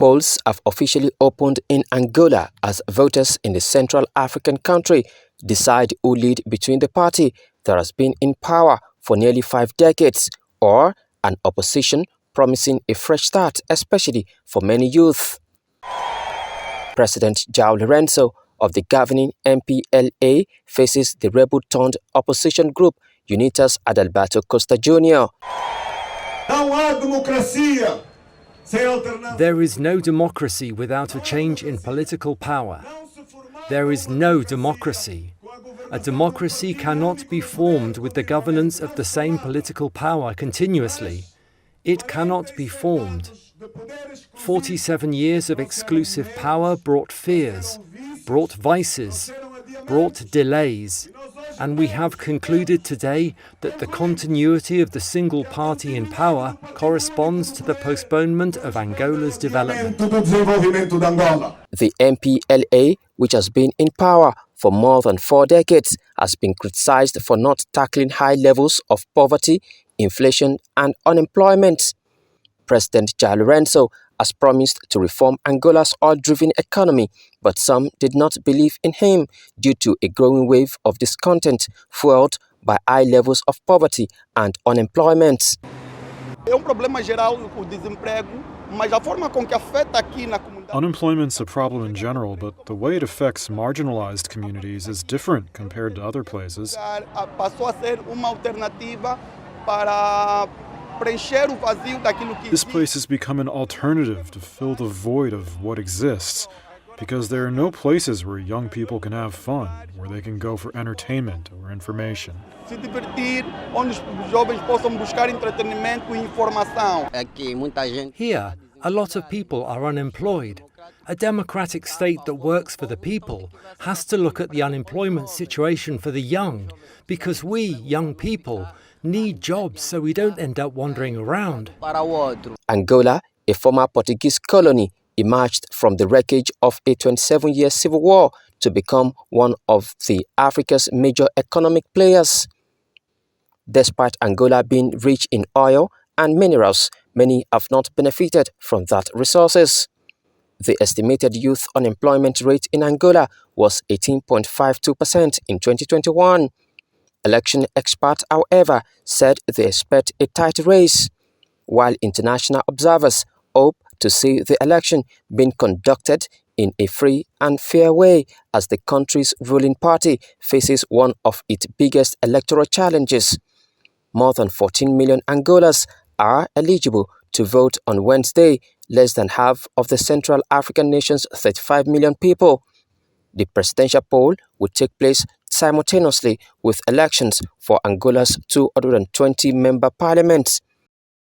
Polls have officially opened in Angola as voters in the Central African country decide who lead between the party that has been in power for nearly 5 decades or an opposition promising a fresh start, especially for many youth. President João Lourenço of the governing MPLA faces the rebel-turned opposition group Unita's Adalberto Costa Júnior. There is no democracy without a change in political power. There is no democracy. A democracy cannot be formed with the governance of the same political power continuously. It cannot be formed. 47 years of exclusive power brought fears, brought vices, brought delays, and we have concluded today that the continuity of the single party in power corresponds to the postponement of Angola's development. The MPLA, which has been in power for more than 4 decades, has been criticized for not tackling high levels of poverty, inflation and unemployment. President João Lourenço has promised to reform Angola's oil-driven economy, but some did not believe in him due to a growing wave of discontent fueled by high levels of poverty and unemployment. Unemployment's a problem in general, but the way it affects marginalized communities is different compared to other places. This place has become an alternative to fill the void of what exists, because there are no places where young people can have fun, where they can go for entertainment or information. Here, a lot of people are unemployed. A democratic state that works for the people has to look at the unemployment situation for the young, because we, young people, need jobs so we don't end up wandering around. Angola, a former Portuguese colony, emerged from the wreckage of a 27-year civil war to become one of Africa's major economic players. Despite Angola being rich in oil and minerals, many have not benefited from that resources. The estimated youth unemployment rate in Angola was 18.52% in 2021. Election experts, however, said they expect a tight race, while international observers hope to see the election being conducted in a free and fair way as the country's ruling party faces one of its biggest electoral challenges. More than 14 million Angolans are eligible to vote on Wednesday, less than half of the Central African nation's 35 million people. The presidential poll will take place simultaneously with elections for Angola's 220-member parliament.